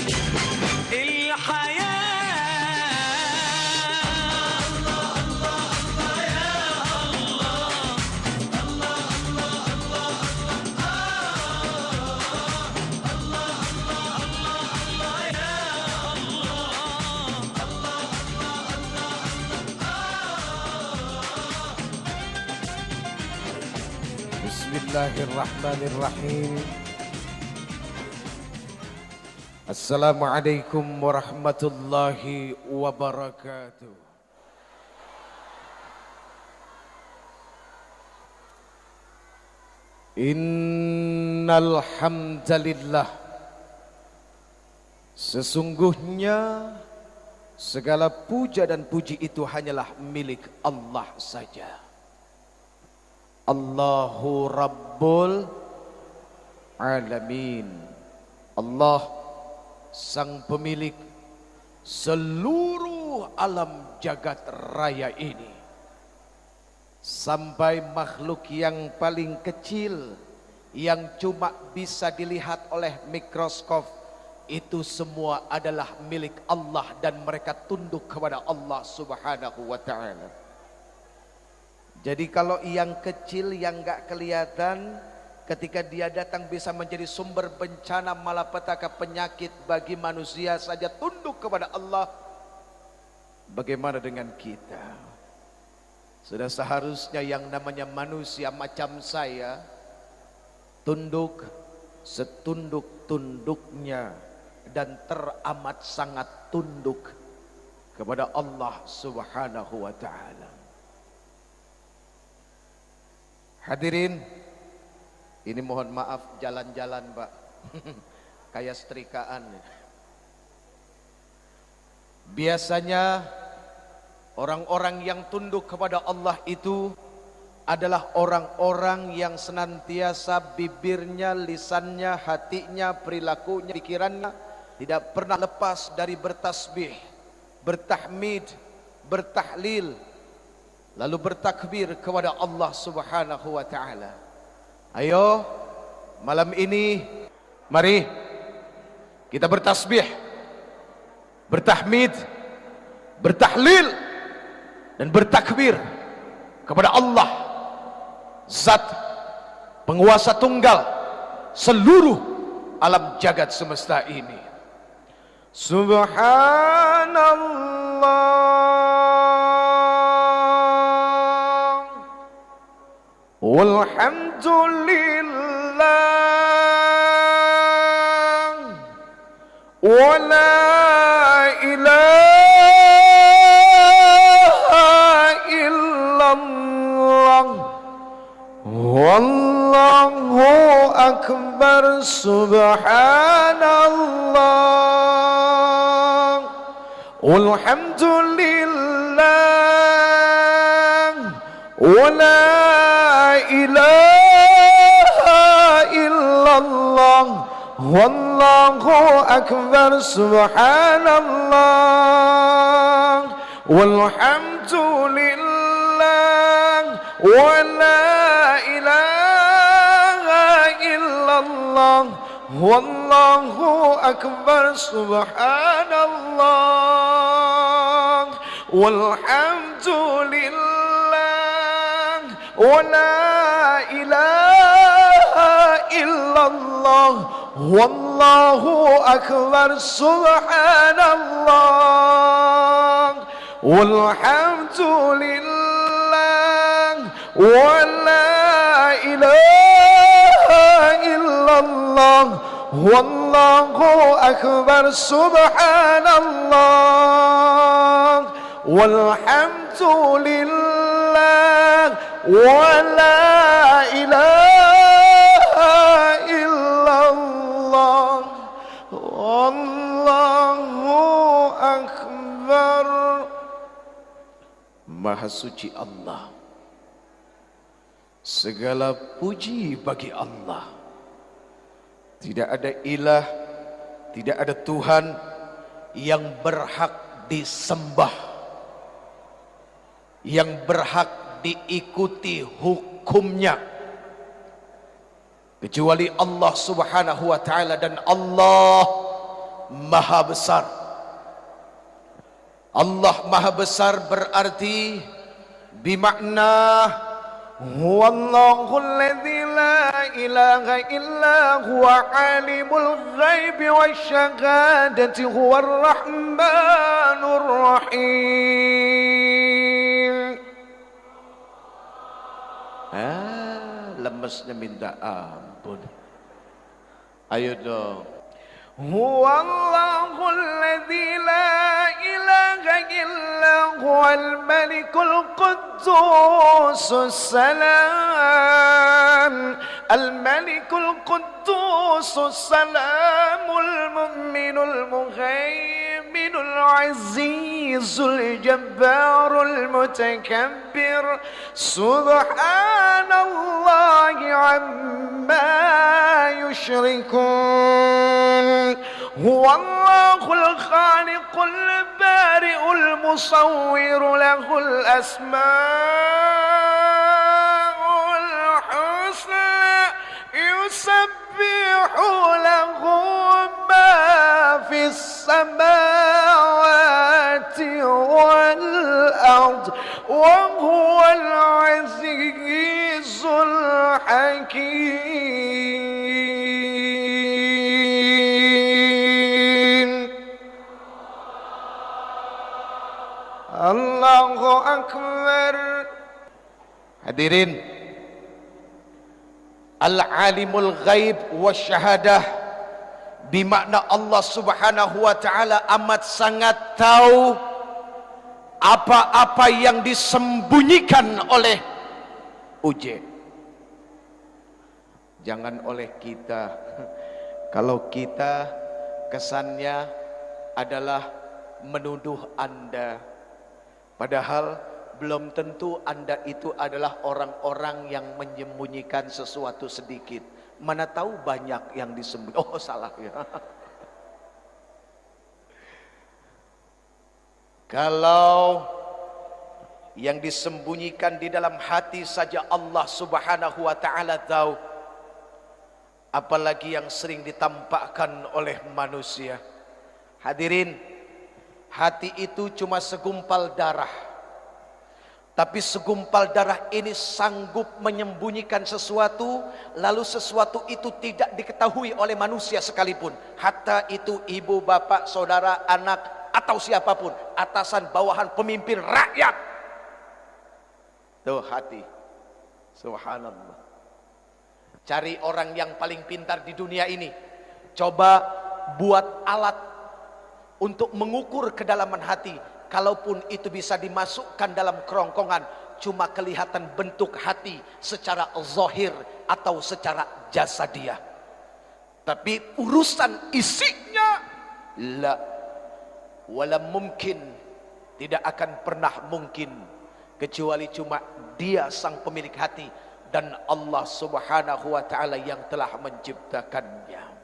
Bismillahirrahmanirrahim. Assalamualaikum warahmatullahi wabarakatuh. Innal hamdalillah, sesungguhnya segala puja dan puji itu hanyalah milik Allah saja. Allahu Rabbul Alamin. Allah sang pemilik seluruh alam jagat raya ini. Sampai makhluk yang paling kecil yang cuma bisa dilihat oleh mikroskop, itu semua adalah milik Allah dan mereka tunduk kepada Allah Subhanahu wa ta'ala. Jadi kalau yang kecil yang gak kelihatan, ketika dia datang bisa menjadi sumber bencana malapetaka penyakit bagi manusia saja tunduk kepada Allah. Bagaimana dengan kita? Sudah seharusnya yang namanya manusia macam saya tunduk setunduk-tunduknya dan teramat sangat tunduk kepada Allah Subhanahu wa ta'ala. Hadirin, ini mohon maaf jalan-jalan Pak, kayak setrikaan. Biasanya orang-orang yang tunduk kepada Allah itu adalah orang-orang yang senantiasa bibirnya, lisannya, hatinya, perilakunya, pikirannya tidak pernah lepas dari bertasbih, bertahmid, bertahlil, lalu bertakbir kepada Allah Subhanahu wa ta'ala. Ayo malam ini mari kita bertasbih, bertahmid, bertahlil dan bertakbir kepada Allah, zat penguasa tunggal seluruh alam jagat semesta ini. Subhanallah walhamdulillah wa la ilaha illallah wallahu akbar. Subhanallah walhamdulillah wa la ilaha illallah wallahu akbar. Subhanallah walhamdulillah wa la ilaha illallah wallahu akbar. Subhanallah walhamdulillah wa la ilaha illallah wallahu akbar. Subhanallah walhamdulillah wa la ilaha illallah wallahu akbar. Subhanallah walhamdulillah wa la ilaha illallah wallahu akbar. Maha suci Allah, segala puji bagi Allah. Tidak ada ilah, tidak ada Tuhan yang berhak disembah, yang berhak diikuti hukumnya kecuali Allah Subhanahu wa ta'ala. Dan Allah Maha Besar. Allah Maha Besar berarti bimakna huwallahu alladzi la ilaha illa huwa alimul ghaibi wasyahadati huwar rahmanur rahim. Lemesnya minta ampun. Ayo dong. Huwallahu alladzi la ilaha illa huwal malikul quddusus salam al-malikul quddusus salamul mu'minul muhaiminul azizul jabbarul mutakabbir subhanallahi amma yushrikun. Huwallahul khaliqul bari'ul musawwir lahul asmaul husna yusabbihu lahu ma fis samawati wal ard wa huwal azizul hakim. Allahu Akbar. Hadirin, Al-Alimul Ghaib Wasyahadah bimakna Allah Subhanahu wa taala amat sangat tahu apa-apa yang disembunyikan oleh uj. Jangan oleh kita. Kalau kita kesannya adalah menuduh Anda, padahal belum tentu Anda itu adalah orang-orang yang menyembunyikan sesuatu sedikit. Mana tahu banyak yang disembunyikan. Oh, salah ya. Kalau yang disembunyikan di dalam hati saja Allah Subhanahu wa taala tahu, apalagi yang sering ditampakkan oleh manusia. Hadirin, hati itu cuma segumpal darah, tapi segumpal darah ini sanggup menyembunyikan sesuatu, lalu sesuatu itu tidak diketahui oleh manusia sekalipun. Hatta itu ibu, bapak, saudara, anak, atau siapapun, atasan, bawahan, pemimpin, rakyat. Tuh hati. Subhanallah. Cari orang yang paling pintar di dunia ini, coba buat alat untuk mengukur kedalaman hati. Kalaupun itu bisa dimasukkan dalam kerongkongan, cuma kelihatan bentuk hati secara zahir atau secara jasadiah, tapi urusan isinya la wala mungkin, tidak akan pernah mungkin, kecuali cuma Dia sang pemilik hati dan Allah Subhanahu wa taala yang telah menciptakannya.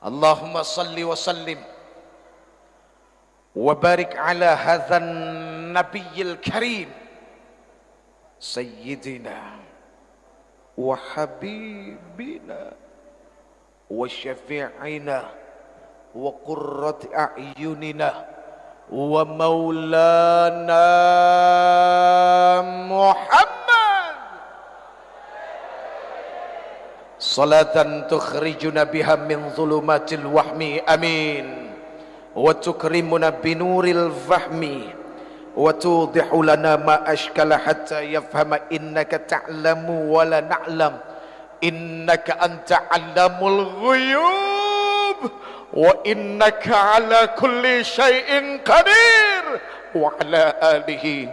Allahumma salli wa sallim wa barik ala hadzal nabiyil karim sayyidina wa habibina wa syafi'ina wa qurrati a'yunina wa maulana Muhammad salatan tukhrijuna biha min zulumatil wahmi amin wa tukrimuna binuril fahmi wa tudihu lana ma ashkala hatta yafhama innaka ta'lamu wa la na'lam innaka anta 'allamul ghuyub wa innaka 'ala kulli syai'in qadir wa 'ala alihi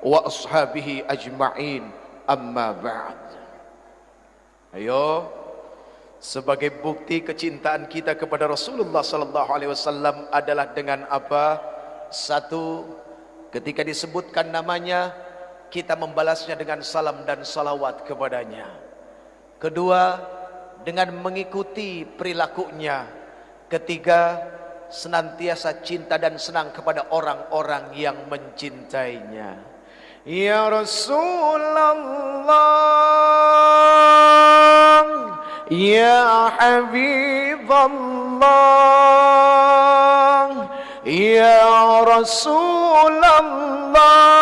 wa ashabihi ajma'in amma ba'd. Ayo, sebagai bukti kecintaan kita kepada Rasulullah sallallahu alaihi wasallam adalah dengan apa? Satu, ketika disebutkan namanya, kita membalasnya dengan salam dan salawat kepadanya. Kedua, dengan mengikuti perilakunya. Ketiga, senantiasa cinta dan senang kepada orang-orang yang mencintainya. Ya Rasulullah, Ya Habibullah, الله يا رسول الله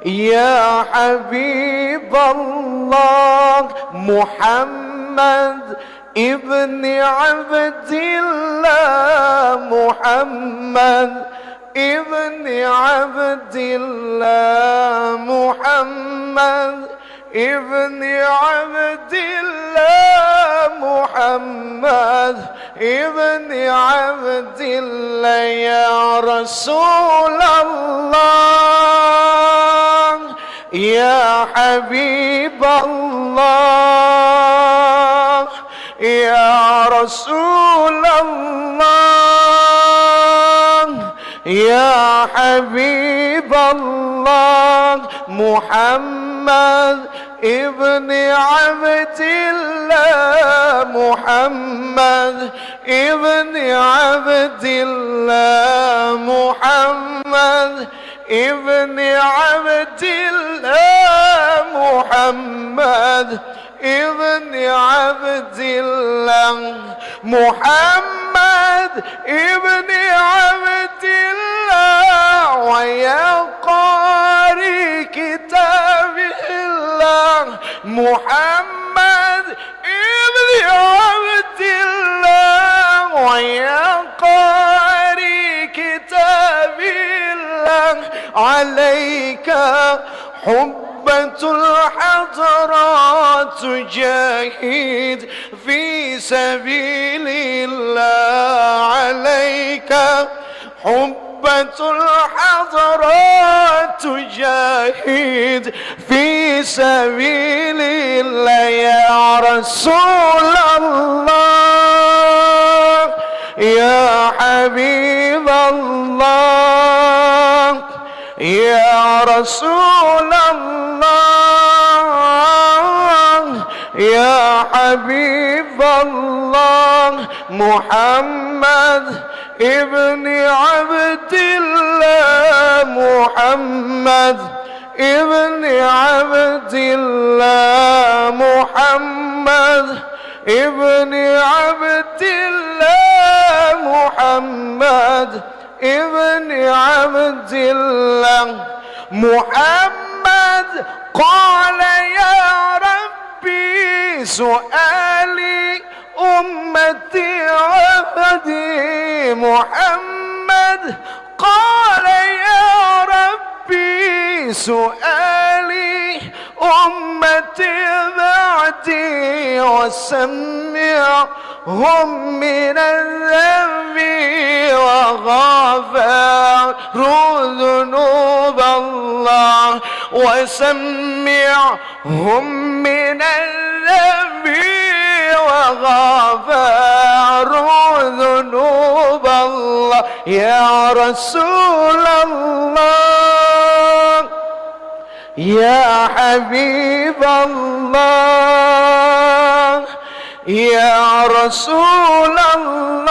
يا حبيب الله محمد ابن عبد الله محمد ابن عبد الله محمد ابن عبد الله محمد ابن عبد الله يا رسول الله يا حبيب الله يا رسول الله يا حبيب الله محمد ابن عبد الله محمد ابن عبد الله محمد ابن عبد الله محمد ابن عبد الله محمد ابن عبد الله ويا قارئ كتاب الله محمد ابن عبد الله ويا قارئ كتاب الله عليك حبة الحضرات تجاهد في سبيل الله عليك حبة الحضرات تجاهد في سبيل الله يا رسول الله يا حبيب الله يا رسول الله يا حبيب الله محمد ابن عبد الله محمد ابن عبد الله محمد ابن عبد الله محمد ابن عبد الله محمد قال يا ربي سؤالي أمتي عبدي محمد قال يا ربي سؤالي أمتي بعدي وسمعهم من الذنب وغفر ذنوب الله وسمعهم من الذنب وغفر ذنوب الله يا رسول الله يا حبيب الله يا رسول الله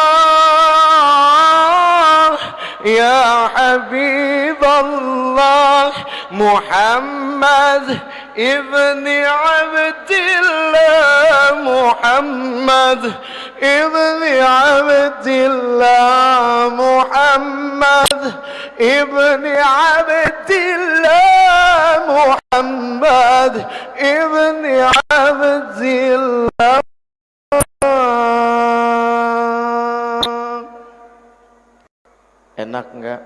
يا حبيب الله محمد ابن عبد الله محمد ابن عبد الله محمد ابن عبد الله محمد ابن عبد الله. Enak enggak?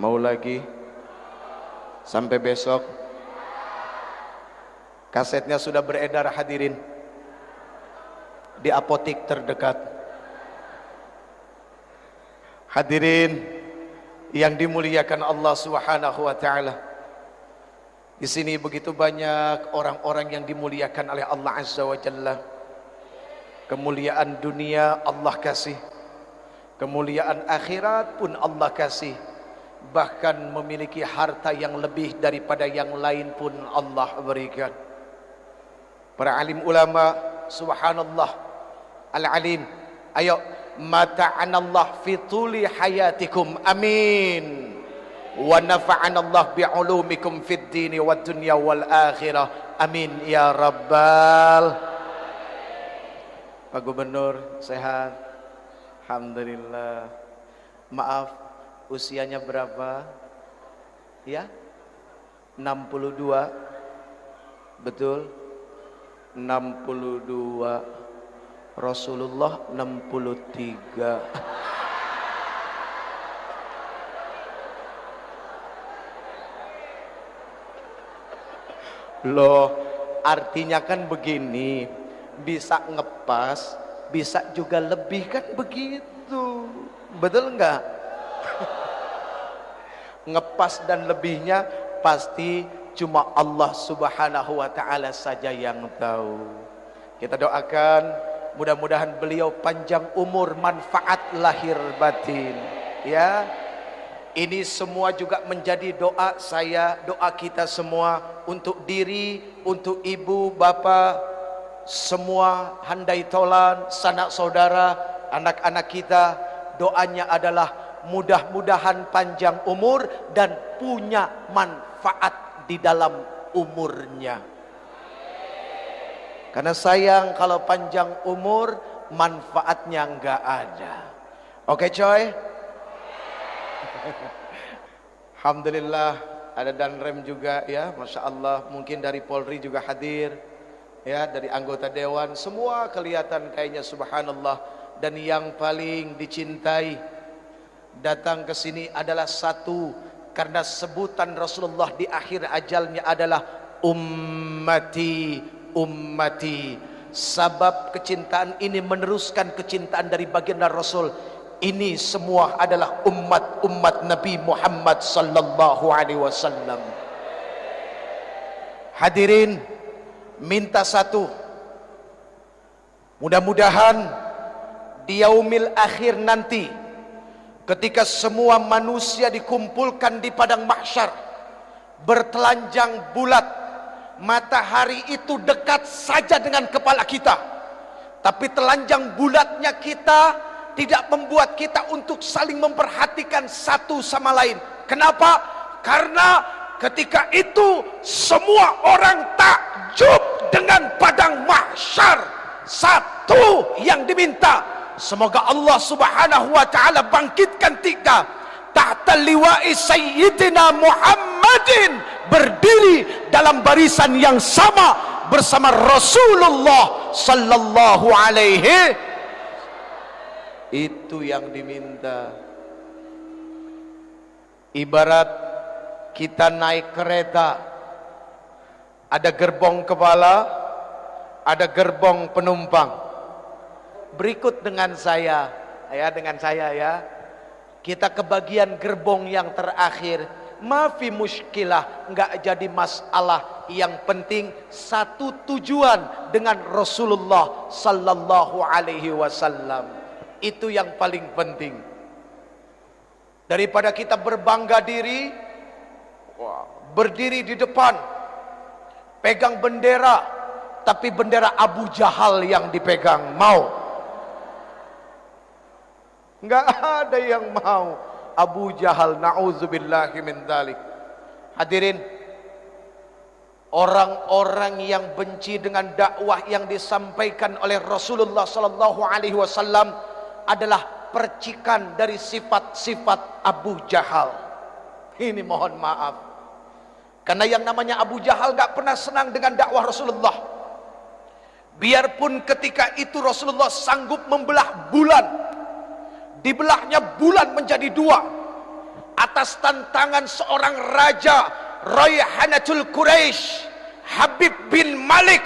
Mau lagi? Sampai besok? Kasetnya sudah beredar hadirin di apotik terdekat. Hadirin yang dimuliakan Allah Subhanahu wa taala. Di sini begitu banyak orang-orang yang dimuliakan oleh Allah Azza wa Jalla. Kemuliaan dunia Allah kasih, kemuliaan akhirat pun Allah kasih, bahkan memiliki harta yang lebih daripada yang lain pun Allah berikan. Para alim ulama, subhanallah, al-alim, ayo mata'anallah fi tuli hayatikum, amin, wa nafa'anallah bi'ulumikum fid dini wad dunya wal akhirah, amin ya rabbal. Pak Gubernur sehat? Alhamdulillah. Maaf, usianya berapa? Ya? 62. Betul? 62. Rasulullah 63. Loh, artinya kan begini, bisa ngepas, bisa juga lebih kan begitu. Betul enggak? Ngepas dan lebihnya pasti cuma Allah Subhanahu wa taala saja yang tahu. Kita doakan mudah-mudahan beliau panjang umur, manfaat lahir batin. Ya. Ini semua juga menjadi doa saya, doa kita semua untuk diri, untuk ibu, bapak, semua handai tolan, sanak saudara, anak-anak kita. Doanya adalah mudah-mudahan panjang umur dan punya manfaat di dalam umurnya. Karena sayang kalau panjang umur manfaatnya enggak ada. Oke coy? Alhamdulillah ada Danrem juga ya, Masya Allah. Mungkin dari Polri juga hadir ya, dari anggota Dewan, semua kelihatan kayaknya subhanallah. Dan yang paling dicintai datang ke sini adalah satu, karena sebutan Rasulullah di akhir ajalnya adalah ummati, ummati. Sabab kecintaan ini meneruskan kecintaan dari baginda Rasul. Ini semua adalah umat Nabi Muhammad sallallahu alaihi wasallam. Hadirin, minta satu, mudah-mudahan di yaumil akhir nanti, ketika semua manusia dikumpulkan di padang mahsyar, bertelanjang bulat, matahari itu dekat saja dengan kepala kita, tapi telanjang bulatnya kita tidak membuat kita untuk saling memperhatikan satu sama lain. Kenapa? Karena ketika itu semua orang takjub dengan padang mahsyar. Satu yang diminta, semoga Allah Subhanahu wa taala bangkitkan kita tahta liwa'i sayyidina Muhammadin, berdiri dalam barisan yang sama bersama Rasulullah sallallahu alaihi. Itu yang diminta. Ibarat kita naik kereta, ada gerbong kepala, ada gerbong penumpang. Berikut dengan saya ya, kita ke bagian gerbong yang terakhir. Mafi muskilah, enggak jadi masalah. Yang penting satu tujuan dengan Rasulullah sallallahu alaihi wasallam. Itu yang paling penting. Daripada kita berbangga diri, berdiri di depan, pegang bendera, tapi bendera Abu Jahal yang dipegang, mau? Enggak ada yang mau. Abu Jahal, na'udzubillahi min dzalik. Hadirin, orang-orang yang benci dengan dakwah yang disampaikan oleh Rasulullah sallallahu alaihi wasallam adalah percikan dari sifat-sifat Abu Jahal. Ini mohon maaf, karena yang namanya Abu Jahal gak pernah senang dengan dakwah Rasulullah. Biarpun ketika itu Rasulullah sanggup membelah bulan, dibelahnya bulan menjadi dua atas tantangan seorang raja, Rayhanatul Quraisy, Habib bin Malik.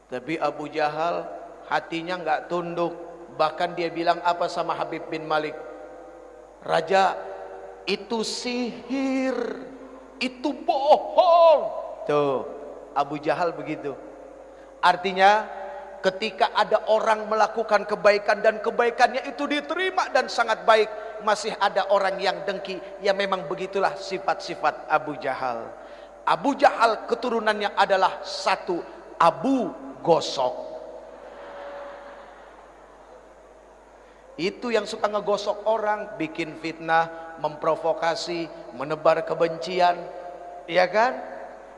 Tapi Abu Jahal hatinya nggak tunduk. Bahkan dia bilang apa sama Habib bin Malik? Raja, itu sihir, itu bohong. Tuh, Abu Jahal begitu. Artinya ketika ada orang melakukan kebaikan dan kebaikannya itu diterima dan sangat baik, masih ada orang yang dengki. Ya memang begitulah sifat-sifat Abu Jahal. Abu Jahal keturunannya adalah satu, Abu Gosok. Itu yang suka ngegosok orang, bikin fitnah, memprovokasi, menebar kebencian, ya kan?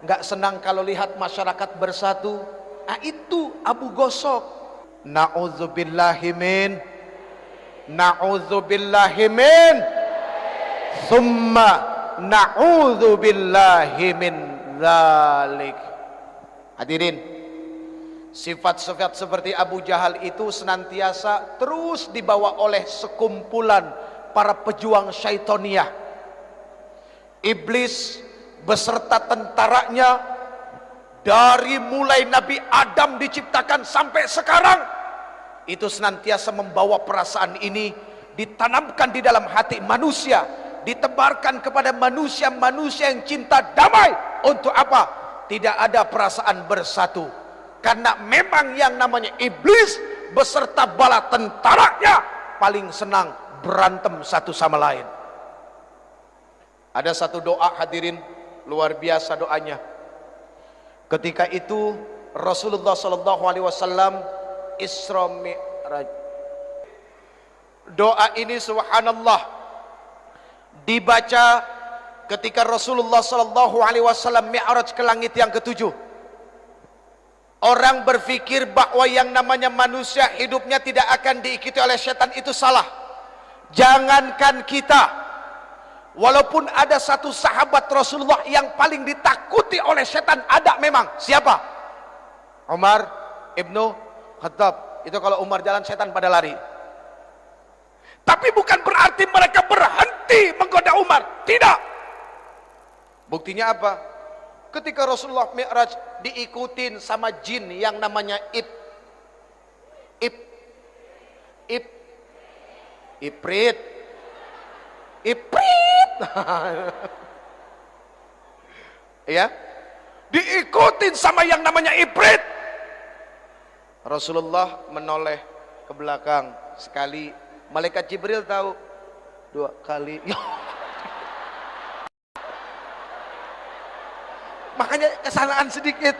Nggak senang kalau lihat masyarakat bersatu. Nah, itu Abu Gosok. Na'udzubillahimin thumma na'udzubillahimin dzalik. Hadirin, sifat-sifat seperti Abu Jahal itu senantiasa terus dibawa oleh sekumpulan para pejuang syaitoniyah. Iblis beserta tentaranya dari mulai Nabi Adam diciptakan sampai sekarang itu senantiasa membawa perasaan ini, ditanamkan di dalam hati manusia, ditebarkan kepada manusia-manusia yang cinta damai. Untuk apa? Tidak ada perasaan bersatu. Karena memang yang namanya iblis beserta bala tentaranya paling senang berantem satu sama lain. Ada satu doa, hadirin, luar biasa doanya. Ketika itu Rasulullah SAW Isra Mi'raj. Doa ini subhanallah dibaca ketika Rasulullah SAW Mi'raj ke langit yang ketujuh. Orang berpikir bahwa yang namanya manusia hidupnya tidak akan diikuti oleh setan, itu salah. Jangankan kita, walaupun ada satu sahabat Rasulullah yang paling ditakuti oleh setan, ada memang. Siapa? Umar ibnu Khattab. Itu kalau Umar jalan, setan pada lari. Tapi bukan berarti mereka berhenti menggoda Umar. Tidak. Buktinya apa? Ketika Rasulullah Mi'raj diikutin sama jin yang namanya Iprit. Ya, diikutin sama yang namanya Iprit. Rasulullah menoleh ke belakang sekali, malaikat Jibril tahu, 2 kali. Makanya kesalahan sedikit.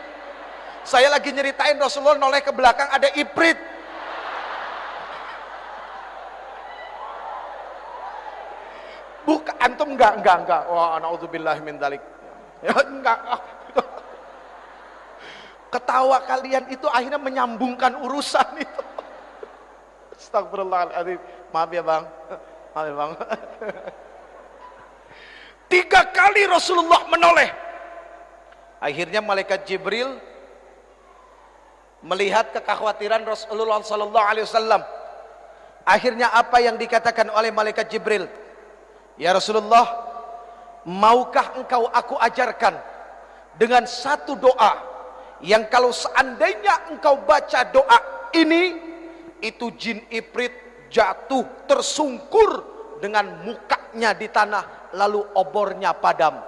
Saya lagi nyeritain Rasulullah noleh ke belakang, ada Iprit. Bukan, antum enggak. Wah, na'udzubillahi min dzalik. Ya, enggak. Ketawa kalian itu akhirnya menyambungkan urusan itu. Astagfirullahaladzim. Maaf ya bang. 3 kali Rasulullah menoleh. Akhirnya malaikat Jibril melihat kekhawatiran Rasulullah SAW. Akhirnya apa yang dikatakan oleh malaikat Jibril? Ya Rasulullah, maukah engkau aku ajarkan dengan satu doa yang kalau seandainya engkau baca doa ini, itu jin Iprit jatuh tersungkur dengan mukanya di tanah, lalu obornya padam.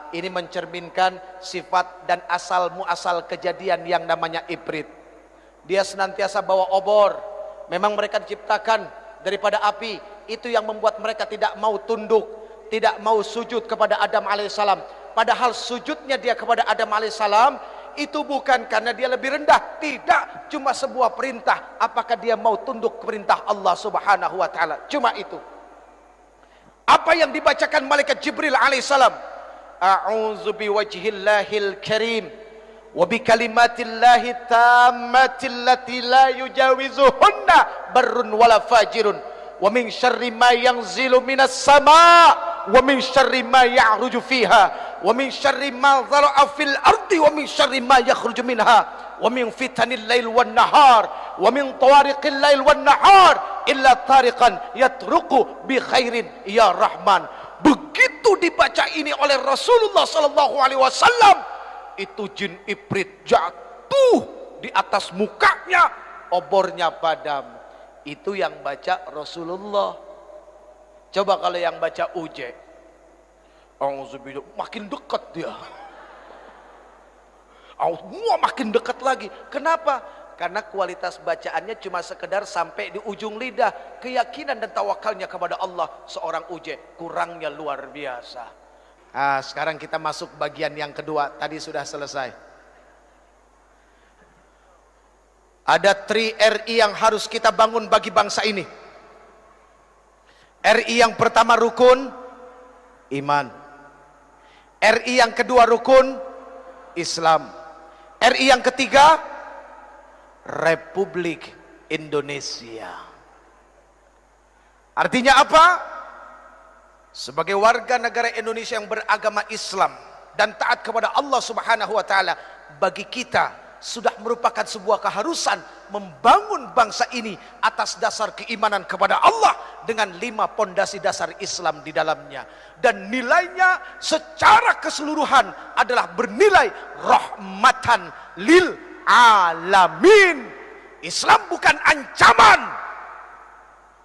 Ini mencerminkan sifat dan asal muasal kejadian yang namanya Iprit. Dia senantiasa bawa obor. Memang mereka diciptakan daripada api. Itu yang membuat mereka tidak mau tunduk, tidak mau sujud kepada Adam alaihissalam. Padahal sujudnya dia kepada Adam alaihissalam itu bukan karena dia lebih rendah, tidak, cuma sebuah perintah. Apakah dia mau tunduk ke perintah Allah Subhanahu wa taala? Cuma itu. Apa yang dibacakan malaikat Jibril alaihissalam? A'udzu biwajhillahil karim wa bikalimatillahi tammatil lati la yujawizuhunna barrun wala fajirun wa min syarri ma yanzilu minas sama' wa min syarri ma ya'ruju fiha wa min syarri ma dhara'a fil ardi wa min syarri ma yakhruju minha wa min fitanil lail wan nahar wa min tawariqil lail wan nahar illa tariqan yatruqu bi khairin ya rahman. Begitu dibaca ini oleh Rasulullah sallallahu alaihi wasallam, itu jin Iprit jatuh di atas mukanya, obornya padam. Itu yang baca Rasulullah. Coba kalau yang baca Uje, makin dekat dia. Makin dekat lagi. Kenapa? Karena kualitas bacaannya cuma sekedar sampai di ujung lidah. Keyakinan dan tawakalnya kepada Allah seorang Uje kurangnya luar biasa. Sekarang kita masuk bagian yang kedua. Tadi sudah selesai. Ada 3 RI yang harus kita bangun bagi bangsa ini. RI yang pertama rukun iman. RI yang kedua rukun Islam. RI yang ketiga, Republik Indonesia. Artinya apa? Sebagai warga negara Indonesia yang beragama Islam dan taat kepada Allah Subhanahu wa taala, bagi kita sudah merupakan sebuah keharusan membangun bangsa ini atas dasar keimanan kepada Allah dengan 5 pondasi dasar Islam di dalamnya, dan nilainya secara keseluruhan adalah bernilai rahmatan lil alamin. Islam bukan ancaman,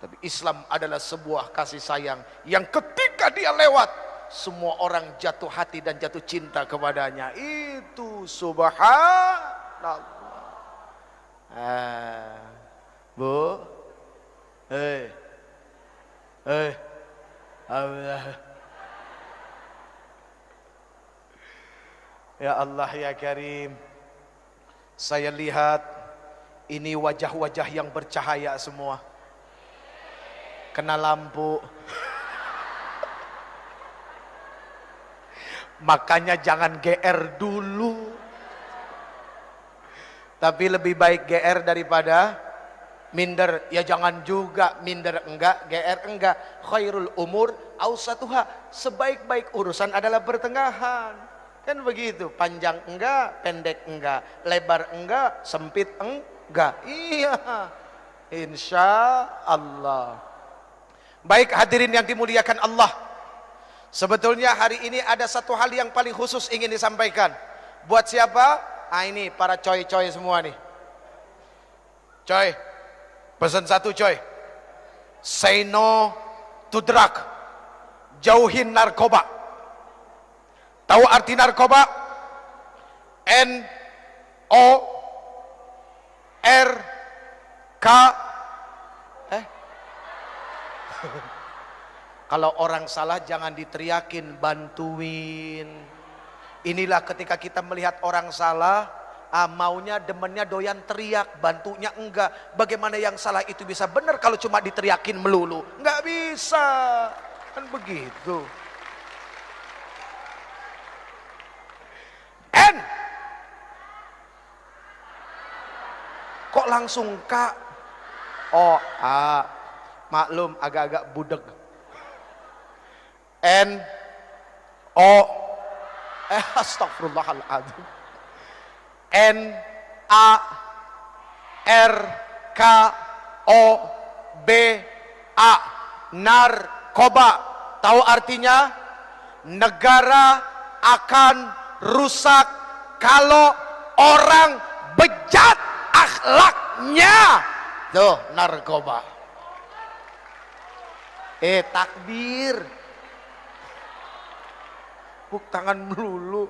tapi Islam adalah sebuah kasih sayang yang ketika dia lewat, semua orang jatuh hati dan jatuh cinta kepadanya. Itu subhanallah. Bu, Allah. Ya Allah ya Karim, saya lihat ini wajah-wajah yang bercahaya semua. Kena lampu. Makanya jangan GR dulu. Tapi lebih baik GR daripada minder. Ya jangan juga minder enggak, GR enggak. Khairul umur ausatuha. Sebaik-baik urusan adalah pertengahan. Kan begitu, panjang enggak, pendek enggak, lebar enggak, sempit enggak. Iya, insya Allah. Baik hadirin yang dimuliakan Allah, sebetulnya hari ini ada satu hal yang paling khusus ingin disampaikan. Buat siapa? Ah ini para coy-coy semua nih. Coy, pesan satu coy. Say no to drug. Jauhin narkoba. Tahu arti narkoba? N-O-R-K. Kalau orang salah jangan diteriakin, bantuin. Inilah ketika kita melihat orang salah, maunya demennya doyan teriak, bantunya enggak. Bagaimana yang salah itu bisa benar kalau cuma diteriakin melulu? Enggak bisa, kan begitu. N. Kok langsung K? O, A. Maklum agak-agak budeg. N O astagfirullahaladzim. N A R K O B A, narkoba. Tahu artinya? Negara akan rusak kalau orang bejat akhlaknya. Tuh narkoba. Takbir. Tepuk tangan melulu.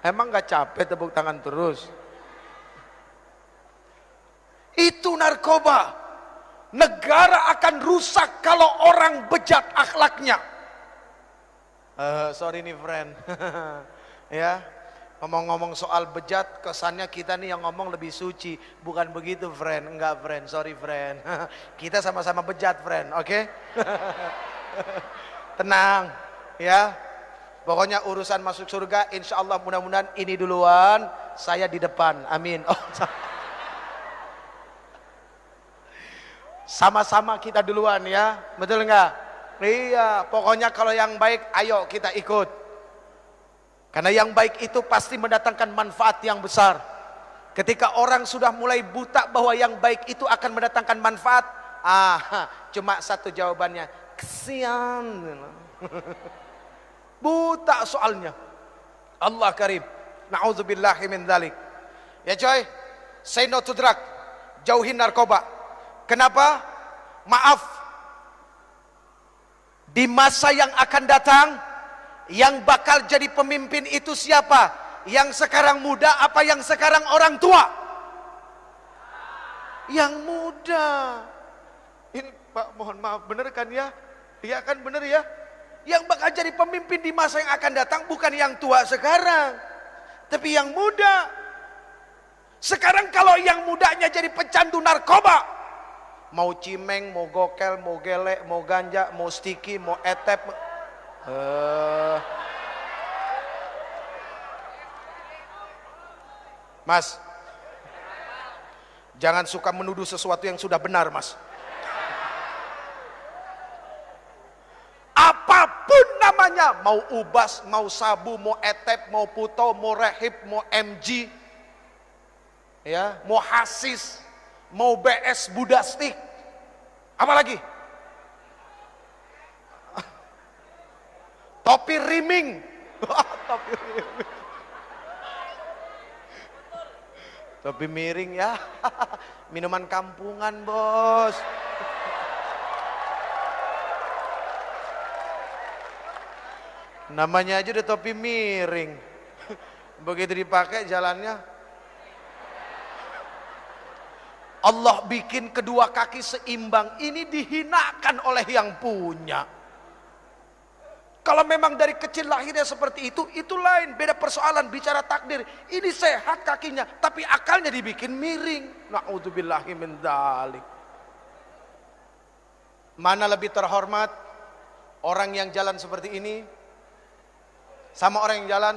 Emang gak capek tepuk tangan terus? Itu narkoba. Negara akan rusak kalau orang bejat akhlaknya. Sorry nih friend. Ya, ngomong-ngomong soal bejat, kesannya kita nih yang ngomong lebih suci. Bukan begitu friend. Enggak friend, sorry friend. Kita sama-sama bejat friend, oke? Tenang ya. Pokoknya urusan masuk surga insya Allah mudah-mudahan ini duluan, saya di depan, amin. Oh, sama-sama kita duluan ya, betul nggak? Iya, pokoknya kalau yang baik ayo kita ikut. Karena yang baik itu pasti mendatangkan manfaat yang besar. Ketika orang sudah mulai buta bahwa yang baik itu akan mendatangkan manfaat, cuma satu jawabannya, kesian. Buta soalnya. Allah karim. Na'udzubillahi min dzalik. Ya coy, say no to drug. Jauhin narkoba. Kenapa? Maaf. Di masa yang akan datang, yang bakal jadi pemimpin itu siapa? Yang sekarang muda apa yang sekarang orang tua? Yang muda. Ini Pak mohon maaf, bener kan ya? Iya kan bener ya? Yang bakal jadi pemimpin di masa yang akan datang bukan yang tua sekarang, tapi yang muda. Sekarang kalau yang mudanya jadi pecandu narkoba, mau cimeng, mau gokel, mau gelek, mau ganja, mau sticky, mau etep, Mas, jangan suka menuduh sesuatu yang sudah benar, Mas. Apapun namanya, mau ubas, mau sabu, mau etep, mau puto, mau rehib, mau MG, ya, mau hasis, mau BS budastik, apalagi topi riming. Topi riming, topi miring ya. Minuman kampungan, bos. Namanya aja udah topi miring. Begitu dipakai jalannya. Allah bikin kedua kaki seimbang. Ini dihinakan oleh yang punya. Kalau memang dari kecil lahirnya seperti itu lain. Beda persoalan, bicara takdir. Ini sehat kakinya, tapi akalnya dibikin miring. Na'udzubillahi min dzalik. Mana lebih terhormat? Orang yang jalan seperti ini sama orang yang jalan?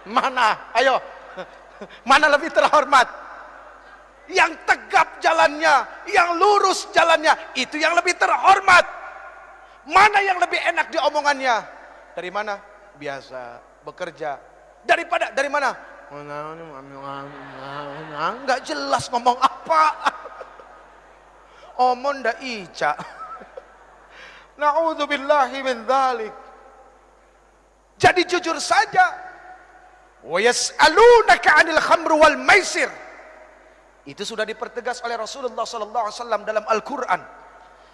Mana? Ayo. Mana lebih terhormat? Yang tegap jalannya, yang lurus jalannya, itu yang lebih terhormat. Mana yang lebih enak diomongannya? Dari mana? Biasa, bekerja. Dari mana? Enggak jelas ngomong apa. Omong ndak ica. Na'udzubillahi min dzalik. Jadi jujur saja. Wa yas'alunaka 'anil khamr wal maisir. Itu sudah dipertegas oleh Rasulullah sallallahu alaihi wasallam dalam Al-Qur'an.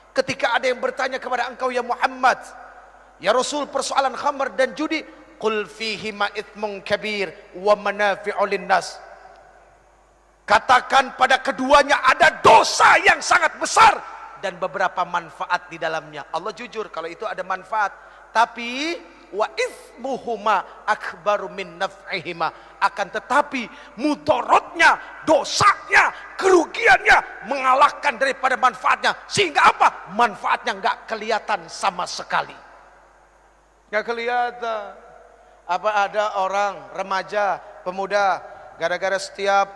Ketika ada yang bertanya kepada engkau ya Muhammad, ya Rasul, persoalan khamr dan judi, qul fihi ma itsmun kabir wa manafi'u linnas. Katakan pada keduanya ada dosa yang sangat besar dan beberapa manfaat di dalamnya. Allah jujur kalau itu ada manfaat, tapi wa itsmuhuma akbaru min naf'ihima. Akan tetapi mudaratnya, dosanya, kerugiannya mengalahkan daripada manfaatnya. Sehingga apa? Manfaatnya nggak kelihatan sama sekali. Nggak kelihatan. Apa ada orang remaja, pemuda, gara-gara setiap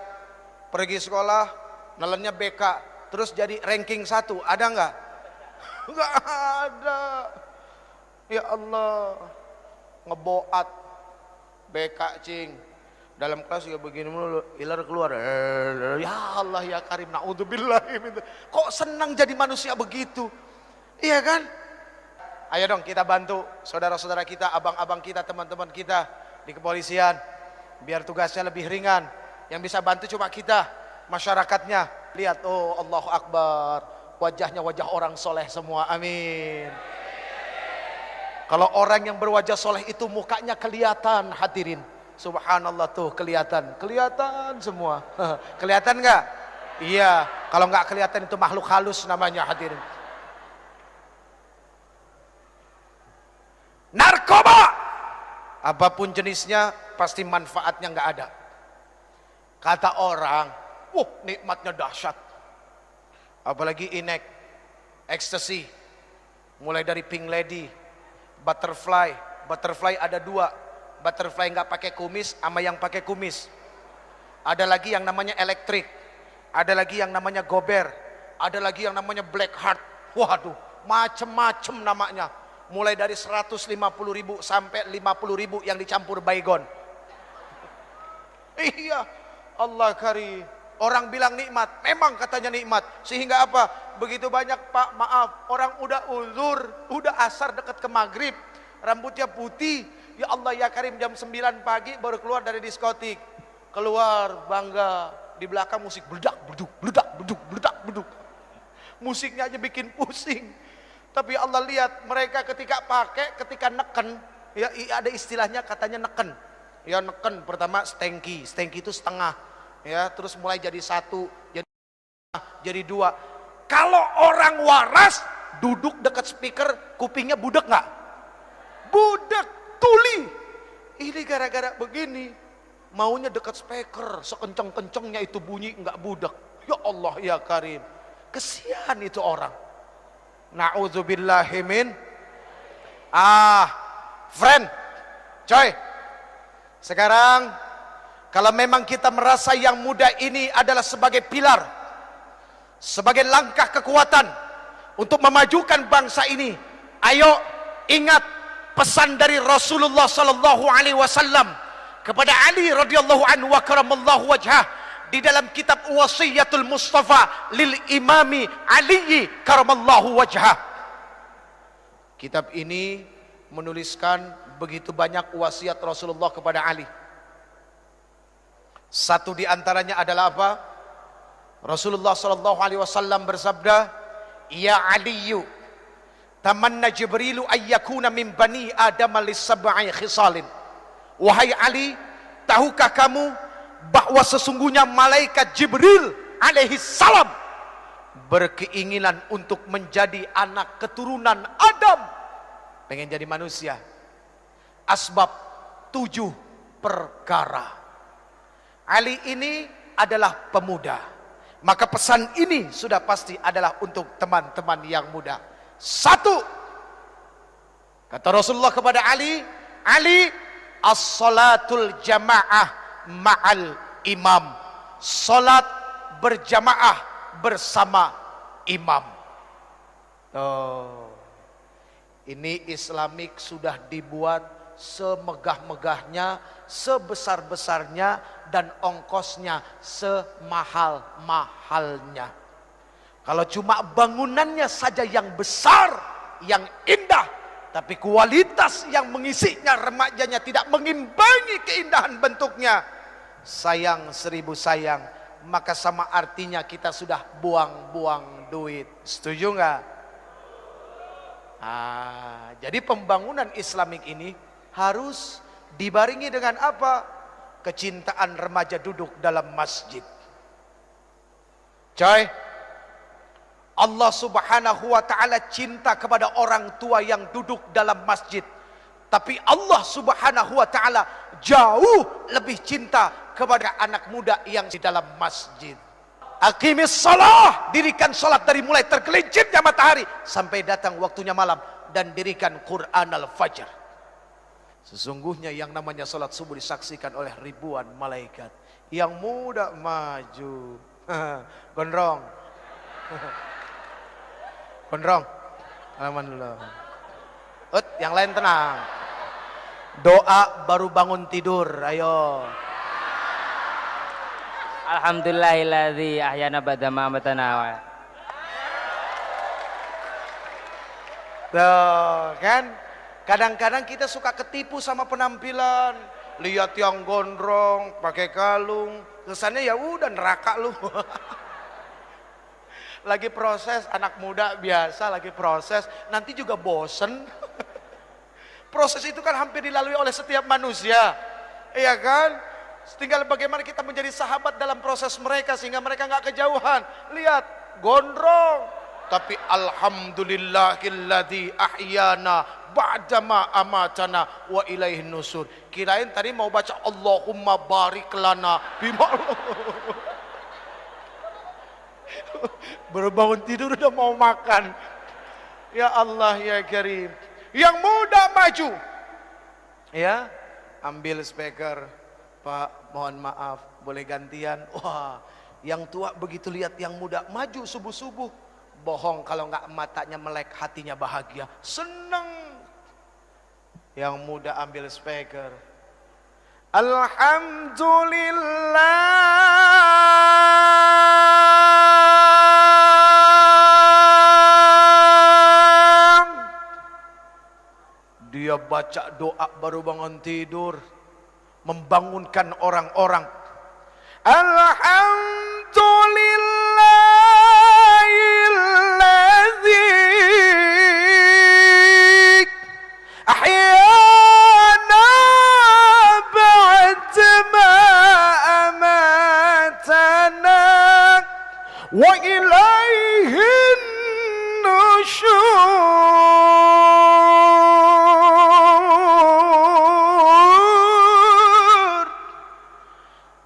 pergi sekolah nelennya BK, terus jadi ranking 1, ada nggak? Nggak ada. Ya Allah, ngeboat BK cing, dalam kelas juga begini mulu, ilar keluar. Ya Allah ya Karim, naudzubillah. Kok senang jadi manusia begitu? Iya kan? Ayo dong kita bantu saudara-saudara kita, abang-abang kita, teman-teman kita di kepolisian, biar tugasnya lebih ringan. Yang bisa bantu cuma kita, masyarakatnya. Lihat, oh Allahu Akbar, wajahnya wajah orang soleh semua, amin. Kalau orang yang berwajah soleh itu mukanya kelihatan, hadirin. Subhanallah tuh kelihatan semua. Kelihatan nggak? Iya, kalau nggak kelihatan itu makhluk halus namanya, hadirin. Narkoba, apapun jenisnya pasti manfaatnya nggak ada. Kata orang, nikmatnya dahsyat. Apalagi inek, ecstasy, mulai dari pink lady, butterfly. Butterfly ada 2, butterfly nggak pakai kumis sama yang pakai kumis. Ada lagi yang namanya elektrik, ada lagi yang namanya gober, ada lagi yang namanya black heart. Waduh, macem-macem namanya. Mulai dari 150.000 sampai 50.000 yang dicampur baygon. Iya, Allah karim. Orang bilang nikmat, memang katanya nikmat. Sehingga apa? Begitu banyak, Pak, maaf, orang udah uzur, udah asar dekat ke maghrib, rambutnya putih. Ya Allah ya Karim, jam 9 pagi baru keluar dari diskotik. Keluar bangga, di belakang musik beledak, beduk, beledak, beduk, beledak, beduk. Musiknya aja bikin pusing. Tapi Allah lihat mereka ketika pakai, ketika neken, ya ada istilahnya katanya neken. Ya neken, pertama stengki itu setengah. Ya, terus mulai jadi 1, jadi 2. Kalau orang waras duduk dekat speaker, kupingnya budek nggak? Budek, tuli. Ini gara-gara begini, maunya dekat speaker, sekenceng-kencengnya itu bunyi nggak budek. Ya Allah ya Karim, kesian itu orang. Na'udzubillahimin. Friend, coy, Sekarang kalau memang kita merasa yang muda ini adalah sebagai pilar, sebagai langkah kekuatan untuk memajukan bangsa ini, ayo ingat pesan dari Rasulullah sallallahu alaihi wasallam kepada Ali radhiyallahu anhu wa karamallahu wajhah di dalam kitab Wasiyatul Mustafa lil Imami Ali karamallahu wajhah. Kitab ini menuliskan begitu banyak wasiat Rasulullah kepada Ali. Satu di antaranya adalah apa? Rasulullah sallallahu alaihi wasallam bersabda, "Ya Aliyu, tamanna Jibrilu ayyakuna min bani Adam lis-sab'i khisalin." Wahai Ali, tahukah kamu bahwa sesungguhnya malaikat Jibril alaihi salam berkeinginan untuk menjadi anak keturunan Adam, pengen jadi manusia. Asbab 7 perkara. Ali ini adalah pemuda, maka pesan ini sudah pasti adalah untuk teman-teman yang muda. 1, kata Rasulullah kepada Ali, Ali, as-salatul jamaah ma'al imam, salat berjamaah bersama imam. Ini Islamik sudah dibuat semegah-megahnya, sebesar-besarnya, dan ongkosnya semahal-mahalnya. Kalau cuma bangunannya saja yang besar, yang indah, tapi kualitas yang mengisinya, remajanya tidak mengimbangi keindahan bentuknya, sayang 1000 sayang, maka sama artinya kita sudah buang-buang duit. Setuju nggak? Jadi pembangunan Islamik ini harus dibarengi dengan apa? Kecintaan remaja duduk dalam masjid. Coy, Allah subhanahu wa ta'ala cinta kepada orang tua yang duduk dalam masjid. Tapi Allah subhanahu wa ta'ala jauh lebih cinta kepada anak muda yang di dalam masjid. Aqimis shalah, dirikan salat dari mulai tergelincirnya matahari sampai datang waktunya malam, dan dirikan Quran al-Fajr. Sesungguhnya yang namanya salat subuh disaksikan oleh ribuan malaikat. Yang muda maju. Gondrong. Gondrong. Alhamdulillah. Yang lain tenang. Doa baru bangun tidur, ayo. Alhamdulillahilladzi ahyana ba'da ma amatana. Tuh, kan? Kadang-kadang kita suka ketipu sama penampilan. Lihat yang gondrong, pakai kalung, kesannya ya udah neraka lu. Lagi proses, anak muda biasa lagi proses, nanti juga bosen. Proses itu kan hampir dilalui oleh setiap manusia, iya kan? Tinggal bagaimana kita menjadi sahabat dalam proses mereka sehingga mereka nggak kejauhan. Lihat, gondrong, tapi alhamdulillahilladzi ahyana ba'dama amatana wa ilaihin nusur. Kirain tadi mau baca Allahumma barik lana bima. Baru bangun tidur udah mau makan. Ya Allah ya Karim. Yang muda maju. Ya, ambil speaker. Pak, mohon maaf, boleh gantian? Wah, yang tua begitu lihat yang muda maju subuh-subuh, bohong kalau nggak matanya melek, hatinya bahagia, seneng. Yang muda ambil speaker. Alhamdulillah. Dia baca doa baru bangun tidur, membangunkan orang-orang. Alhamdulillahilladzi ahyana ba'dama amatana wa ilaihin nusyur.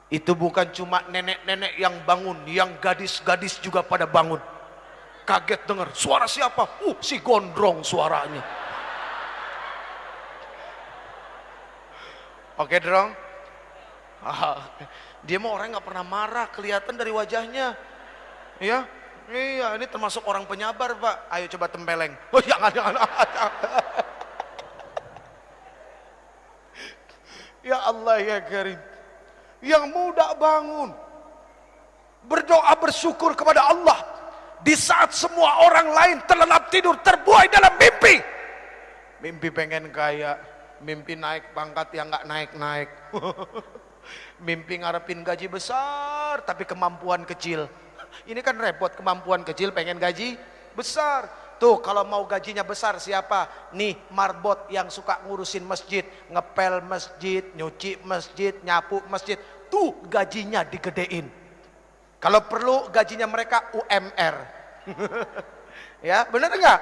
Itu bukan cuma nenek-nenek yang bangun, yang gadis-gadis juga pada bangun. Kaget dengar, suara siapa? Si gondrong suaranya. Oke, Drong. Dia mah orang nggak pernah marah, kelihatan dari wajahnya. Ya, iya, ini termasuk orang penyabar, Pak. Ayo coba tempeleng. Oh, jangan. Ya Allah ya Karim. Yang muda bangun, berdoa bersyukur kepada Allah di saat semua orang lain terlelap tidur, terbuai dalam mimpi. Mimpi pengen kaya, mimpi naik pangkat yang nggak naik-naik. Mimpi ngarepin gaji besar tapi kemampuan kecil. Ini kan repot, kemampuan kecil pengen gaji besar. Tuh kalau mau gajinya besar siapa? Nih marbot yang suka ngurusin masjid, ngepel masjid, nyuci masjid, nyapu masjid. Tuh gajinya digedein. Kalau perlu gajinya mereka UMR. Ya bener enggak?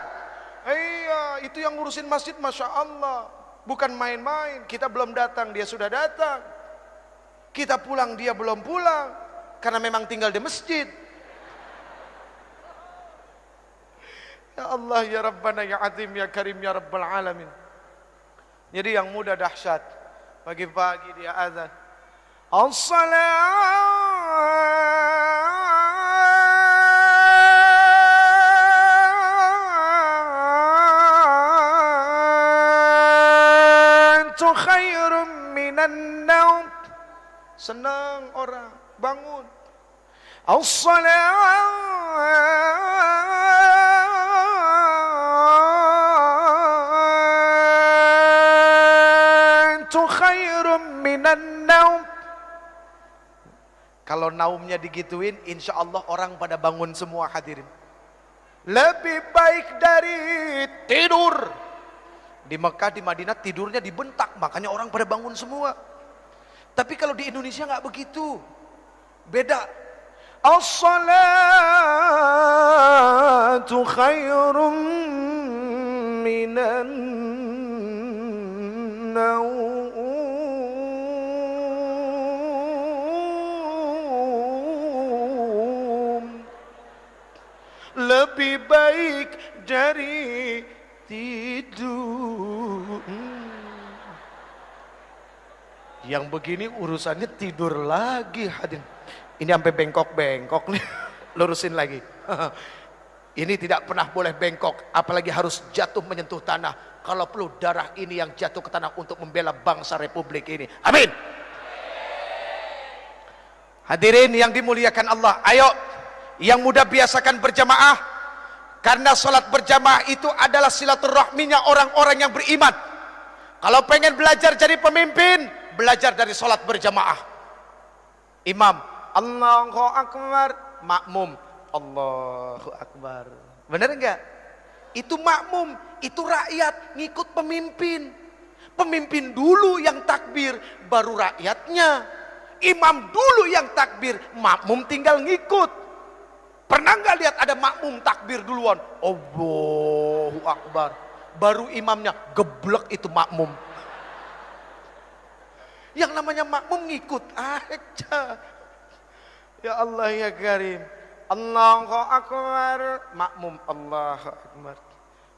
Iya, itu yang ngurusin masjid, Masya Allah. Bukan main-main. Kita belum datang, dia sudah datang. Kita pulang, dia belum pulang. Karena memang tinggal di masjid. Ya Allah, ya Rabbana, ya Azim, ya Karim, ya Rabbal Alamin. Jadi yang muda dahsyat. Pagi-pagi dia azan. As-salatu khairum minan naum. Senang orang bangun. As-salatu khairum minan naum. Kalau naumnya digituin, insya Allah orang pada bangun semua hadirin. Lebih baik dari tidur. Di Mekah, di Madinah tidurnya dibentak, makanya orang pada bangun semua. Tapi kalau di Indonesia nggak begitu, beda. As-salatu khairum minan naum. Lebih baik dari tidur. Yang begini urusannya tidur lagi hadirin. Ini sampai bengkok-bengkok nih. Lurusin lagi. Ini tidak pernah boleh bengkok, apalagi harus jatuh menyentuh tanah. Kalau perlu darah ini yang jatuh ke tanah untuk membela bangsa Republik ini. Amin. Hadirin yang dimuliakan Allah, ayo yang muda biasakan berjamaah. Karena sholat berjamaah itu adalah silaturahminya orang-orang yang beriman. Kalau pengen belajar jadi pemimpin, belajar dari sholat berjamaah. Imam, Allahu Akbar, makmum, Allahu Akbar. Bener enggak? Itu makmum, itu rakyat ngikut pemimpin. Pemimpin dulu yang takbir, baru rakyatnya. Imam dulu yang takbir, makmum tinggal ngikut. Pernah nggak lihat ada makmum takbir duluan? Allahu Akbar. Baru imamnya geblek itu makmum. Yang namanya makmum ngikut aja. Ya Allah ya Karim. Allahu Akbar. Makmum Allahu Akbar.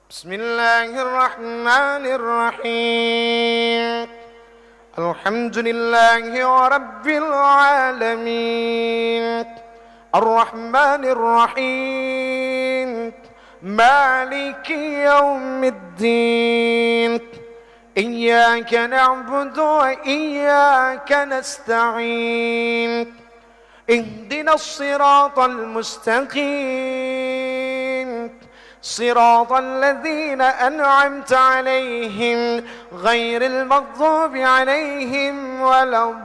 Bismillahirrahmanirrahim. Alhamdulillahi Rabbil Alamin. Ar-Rahmanir Rahim. Maliki Yawmiddin. Iyyaka na'budu wa iyyaka nasta'in. Ihdinas siratal mustaqim. Siratal ladzina an'amta 'alaihim ghairil maghdubi 'alaihim waladdallin.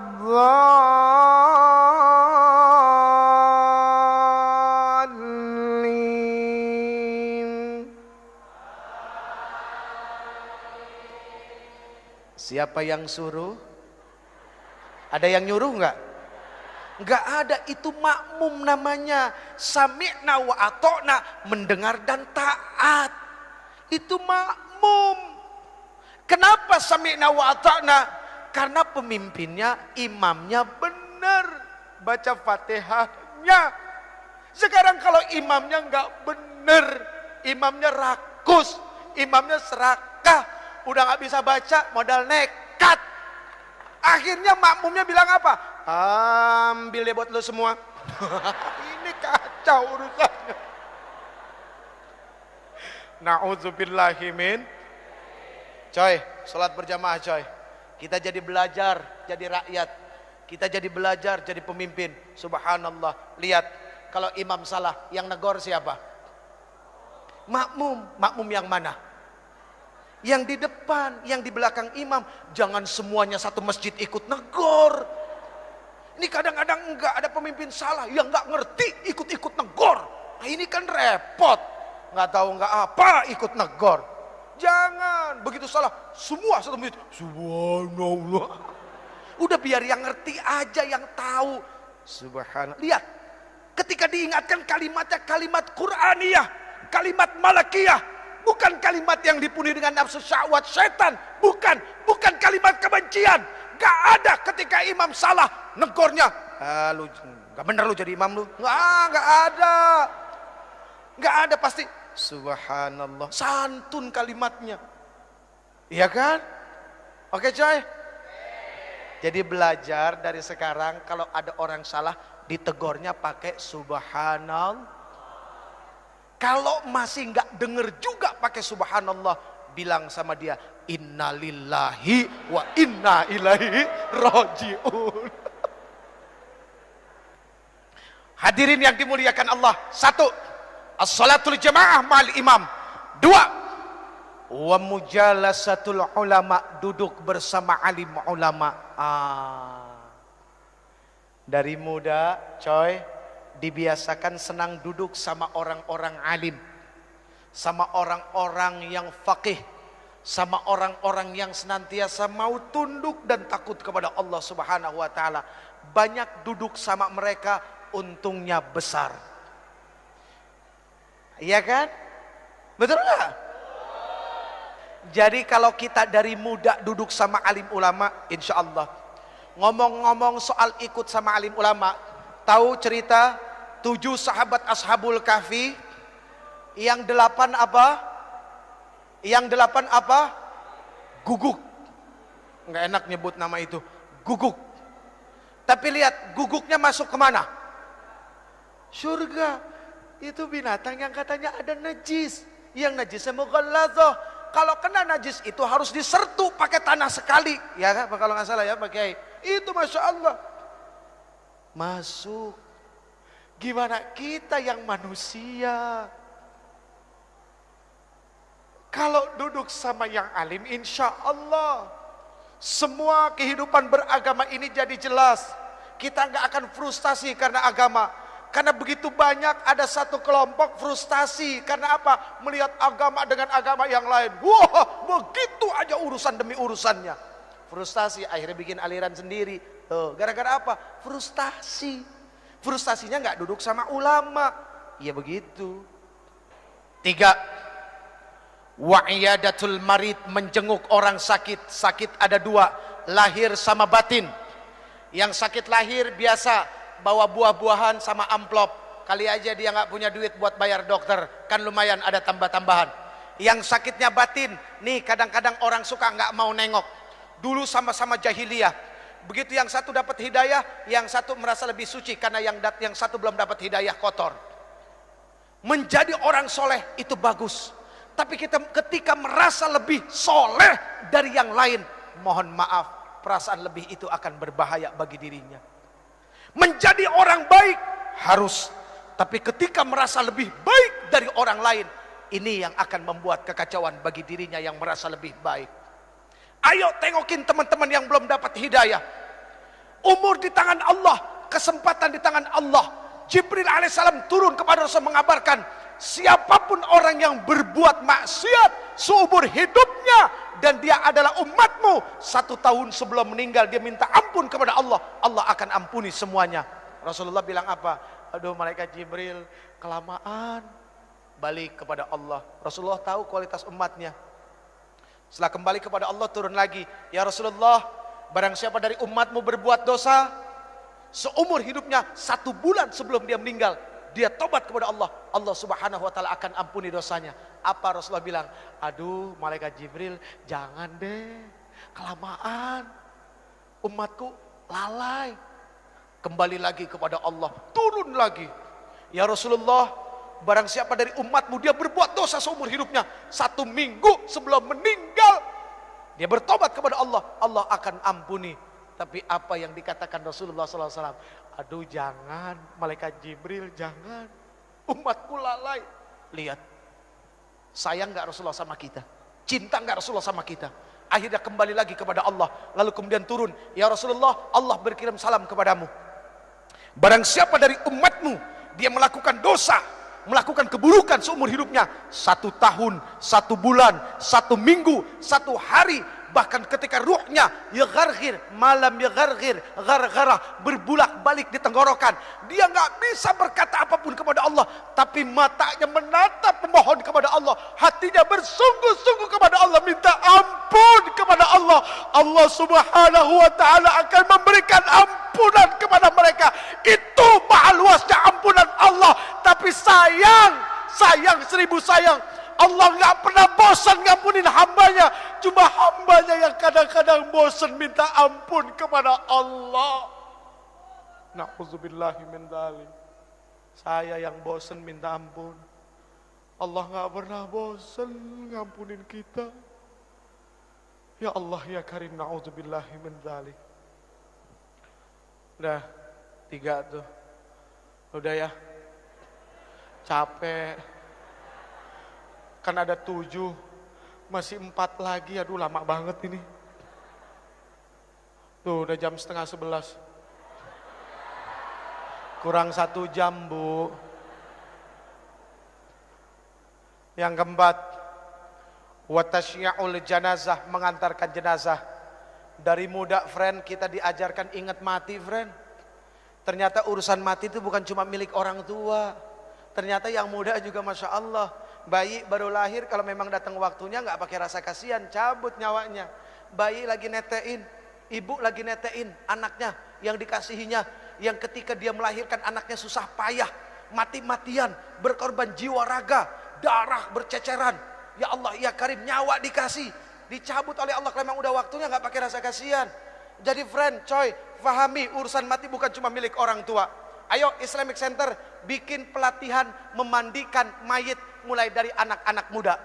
Siapa yang suruh? Ada yang nyuruh enggak? Enggak ada, itu makmum namanya. Sami'na wa ata'na, mendengar dan taat. Itu makmum. Kenapa sami'na wa ata'na? Karena pemimpinnya, imamnya benar baca Fatihahnya. Sekarang kalau imamnya enggak benar, imamnya rakus, imamnya serakah, udah enggak bisa baca, modal nekat. Akhirnya makmumnya bilang apa? Ambil deh buat lo semua. Ini kacau urusannya. Na'udzubillahimin. Coy, sholat berjamaah coy. Kita jadi belajar, jadi rakyat. Kita jadi belajar, jadi pemimpin. Subhanallah. Lihat, kalau imam salah, yang negor siapa? Makmum. Makmum yang mana? Yang di depan, yang di belakang imam. Jangan semuanya satu masjid ikut negor. Ini kadang-kadang enggak ada pemimpin salah yang enggak ngerti ikut-ikut negor. Nah ini kan repot. Enggak tahu enggak apa ikut negor. Jangan begitu salah semua satu masjid. Subhanallah. Udah biar yang ngerti aja yang tahu. Subhanallah. Lihat, ketika diingatkan kalimatnya kalimat Qur'aniyah, kalimat malakiyah, bukan kalimat yang dipenuhi dengan nafsu syahwat setan, bukan kalimat kebencian. Gak ada ketika imam salah negornya. Lu gak bener lu jadi imam lu. Gak ada. Gak ada pasti. Subhanallah. Santun kalimatnya. Iya kan? Oke coy. Jadi belajar dari sekarang kalau ada orang salah ditegornya pakai subhanallah. Kalau masih gak denger juga pakai subhanallah, bilang sama dia, innalillahi wa inna ilaihi rajiun. Hadirin yang dimuliakan Allah. 1. As-salatul jamaah ma'al imam. 2. Wa mujalasatul ulama, duduk bersama alim ulama. Dari muda coy dibiasakan senang duduk sama orang-orang alim, sama orang-orang yang faqih, sama orang-orang yang senantiasa mau tunduk dan takut kepada Allah Subhanahu wa taala. Banyak duduk sama mereka, untungnya besar. Iya kan? Betul enggak? Jadi kalau kita dari muda duduk sama alim ulama, insya Allah. Ngomong-ngomong soal ikut sama alim ulama, tahu cerita 7 sahabat Ashabul Kahfi? Yang 8 apa? Yang 8 apa? Guguk. Nggak enak nyebut nama itu. Guguk. Tapi lihat, guguknya masuk kemana? Surga. Itu binatang yang katanya ada najis. Yang najisnya mughalladhah. Kalau kena najis itu harus disertu pakai tanah sekali. Ya kan? Kalau nggak salah ya Pak Kiai. Itu Masya Allah. Masuk. Gimana kita yang manusia? Kalau duduk sama yang alim, insya Allah semua kehidupan beragama ini jadi jelas. Kita nggak akan frustasi karena agama. Karena begitu banyak ada satu kelompok frustasi. Karena apa? Melihat agama dengan agama yang lain. Wah, begitu aja urusan demi urusannya. Frustasi, akhirnya bikin aliran sendiri. Tuh, gara-gara apa? Frustasi. Frustasinya nggak duduk sama ulama. Ya begitu. 3. Wa'iyadatul marid, menjenguk orang sakit. Sakit ada 2, lahir sama batin. Yang sakit lahir biasa bawa buah-buahan sama amplop. Kali aja dia nggak punya duit buat bayar dokter, kan lumayan ada tambah-tambahan. Yang sakitnya batin, nih kadang-kadang orang suka nggak mau nengok. Dulu sama-sama jahiliyah. Begitu yang satu dapat hidayah, yang satu merasa lebih suci karena yang satu belum dapat hidayah, kotor. Menjadi orang soleh itu bagus. Tapi kita ketika merasa lebih soleh dari yang lain, mohon maaf, perasaan lebih itu akan berbahaya bagi dirinya. Menjadi orang baik harus, tapi ketika merasa lebih baik dari orang lain, ini yang akan membuat kekacauan bagi dirinya yang merasa lebih baik. Ayo tengokin teman-teman yang belum dapat hidayah. Umur di tangan Allah, kesempatan di tangan Allah. Jibril alaihissalam turun kepada Rasul mengabarkan, siapapun orang yang berbuat maksiat seumur hidupnya dan dia adalah umatmu, 1 tahun sebelum meninggal dia minta ampun kepada Allah, Allah akan ampuni semuanya. Rasulullah bilang apa? Aduh malaikat Jibril, kelamaan. Balik kepada Allah. Rasulullah tahu kualitas umatnya. Setelah kembali kepada Allah turun lagi, ya Rasulullah, barang siapa dari umatmu berbuat dosa seumur hidupnya 1 bulan sebelum dia meninggal, dia tobat kepada Allah, Allah Subhanahu wa taala akan ampuni dosanya. Apa Rasulullah bilang? Aduh malaikat Jibril, jangan deh, kelamaan, umatku lalai. Kembali lagi kepada Allah, turun lagi. Ya Rasulullah, barang siapa dari umatmu dia berbuat dosa seumur hidupnya, 1 minggu sebelum meninggal dia bertobat kepada Allah, Allah akan ampuni. Tapi apa yang dikatakan Rasulullah SAW? Aduh jangan, malaikat Jibril jangan, umatku lalai. Lihat, sayang gak Rasulullah sama kita? Cinta gak Rasulullah sama kita? Akhirnya kembali lagi kepada Allah, lalu kemudian turun, ya Rasulullah, Allah berkirim salam kepadamu. Barang siapa dari umatmu dia melakukan dosa, melakukan keburukan seumur hidupnya, 1 tahun, 1 bulan, 1 minggu, 1 hari, bahkan ketika ruhnya yagharghir, malam yagharghir, gargarah, berbulak balik di tenggorokan, dia nggak bisa berkata apapun kepada Allah, tapi matanya menatap memohon kepada Allah, hatinya bersungguh-sungguh kepada Allah, minta ampun kepada Allah. Allah Subhanahu wa taala akan memberikan ampunan kepada mereka. Itu maha luasnya ampunan Allah. Tapi sayang 1000 sayang, Allah nggak pernah bosan ngampunin hambanya. Cuma hambanya yang kadang-kadang bosan minta ampun kepada Allah. Na'udzubillahi min dzalik. Saya yang bosan minta ampun, Allah nggak pernah bosan ngampunin kita. Ya Allah ya Karim, na'udzubillahi min dzalik. Udah 3 tuh. Udah ya. Capek. Kan ada 7, masih 4 lagi. Aduh lama banget ini. Tuh udah jam setengah 11. Kurang 1 jam Bu. Yang keempat, watasyi'ul janazah, mengantarkan jenazah. Dari muda friend kita diajarkan ingat mati friend. Ternyata urusan mati itu bukan cuma milik orang tua. Ternyata yang muda juga Masya Allah. Bayi baru lahir kalau memang datang waktunya nggak pakai rasa kasihan, cabut nyawanya. Bayi lagi netein, ibu lagi netein anaknya yang dikasihinya, yang ketika dia melahirkan anaknya susah payah, mati-matian, berkorban jiwa raga, darah berceceran. Ya Allah ya Karim, nyawa dikasih, dicabut oleh Allah kalau memang udah waktunya nggak pakai rasa kasihan. Jadi friend, coy, fahami urusan mati bukan cuma milik orang tua. Ayo Islamic Center bikin pelatihan memandikan mayit mulai dari anak-anak muda.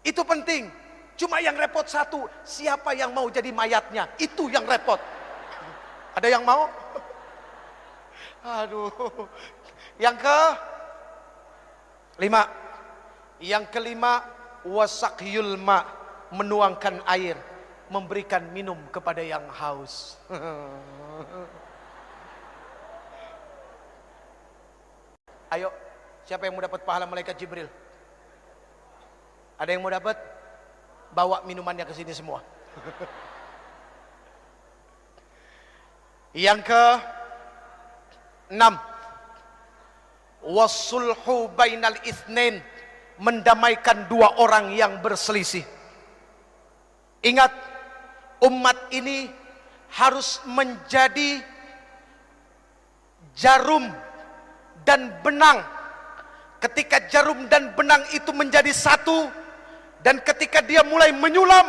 Itu penting. Cuma yang repot satu, siapa yang mau jadi mayatnya? Itu yang repot. Ada yang mau? Aduh. Yang Yang kelima, wasakyul ma, menuangkan air, memberikan minum kepada yang haus. Ayo, siapa yang mau dapat pahala malaikat Jibril? Ada yang mau dapat? Bawa minumannya ke sini semua. Yang ke-6, wasulhu bainal itsnain, mendamaikan 2 orang yang berselisih. Ingat, umat ini harus menjadi jarum dan benang. Ketika jarum dan benang itu menjadi satu, dan ketika dia mulai menyulam,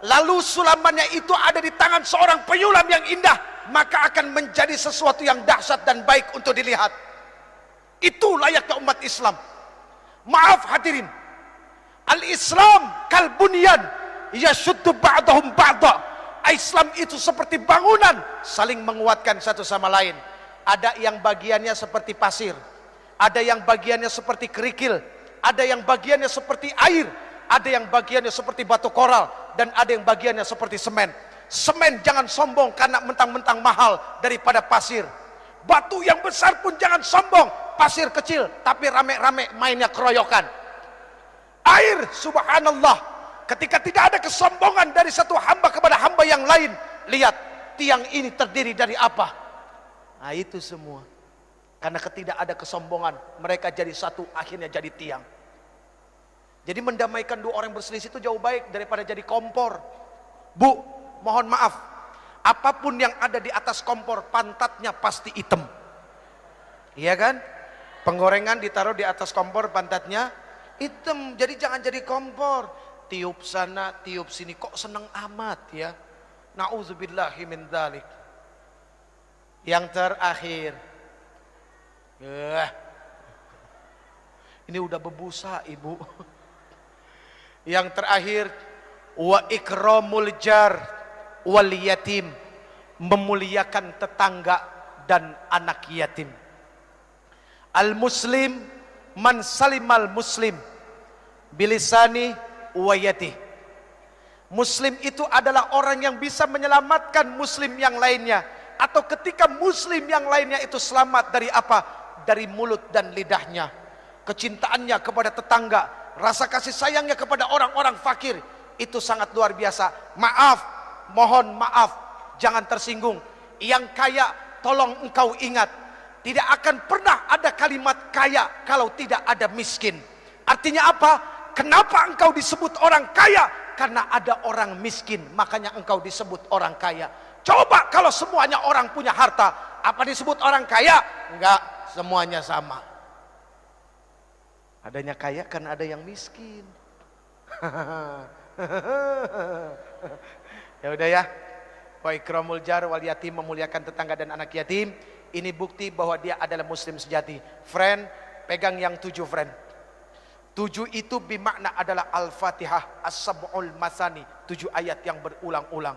lalu sulamannya itu ada di tangan seorang penyulam yang indah, maka akan menjadi sesuatu yang dahsyat dan baik untuk dilihat. Itu layaknya umat Islam. Maaf hadirin, al-Islam kal bunyan yashuddu ba'dahum ba'da. Islam itu seperti bangunan, saling menguatkan satu sama lain. Ada yang bagiannya seperti pasir, ada yang bagiannya seperti kerikil, ada yang bagiannya seperti air, ada yang bagiannya seperti batu koral, dan ada yang bagiannya seperti semen. Semen jangan sombong karena mentang-mentang mahal daripada pasir. Batu yang besar pun jangan sombong, pasir kecil tapi rame-rame mainnya keroyokan. Air, subhanallah, ketika tidak ada kesombongan dari satu hamba kepada hamba yang lain. Lihat, tiang ini terdiri dari apa? Nah itu semua karena ketidak ada kesombongan, mereka jadi satu, akhirnya jadi tiang. Jadi mendamaikan 2 orang berselisih itu jauh baik daripada jadi kompor. Bu, mohon maaf, apapun yang ada di atas kompor, pantatnya pasti hitam. Iya kan? Penggorengan ditaruh di atas kompor, pantatnya hitam. Jadi jangan jadi kompor, tiup sana tiup sini, kok seneng amat ya. Na'udzubillahi min dzalik. Yang terakhir, ini udah berbusa ibu. Yang terakhir, wa ikramul jar wal yatim, memuliakan tetangga dan anak yatim. Al muslim man salimal muslim bilisani wa yati. Muslim itu adalah orang yang bisa menyelamatkan muslim yang lainnya, atau ketika muslim yang lainnya itu selamat dari apa? Dari mulut dan lidahnya. Kecintaannya kepada tetangga, rasa kasih sayangnya kepada orang-orang fakir, itu sangat luar biasa. Maaf, mohon maaf, jangan tersinggung. Yang kaya, tolong engkau ingat, tidak akan pernah ada kalimat kaya kalau tidak ada miskin. Artinya apa? Kenapa engkau disebut orang kaya? Karena ada orang miskin, makanya engkau disebut orang kaya. Coba kalau semuanya orang punya harta, apa disebut orang kaya? Enggak, semuanya sama. Adanya kaya kan ada yang miskin. Ya udah ya. Wa ikramul jar wal yatim, memuliakan tetangga dan anak yatim. Ini bukti bahwa dia adalah muslim sejati. Friend, pegang yang 7 friend. 7 itu bermakna adalah Al-Fatihah As-Sab'ul Masani, 7 ayat yang berulang-ulang.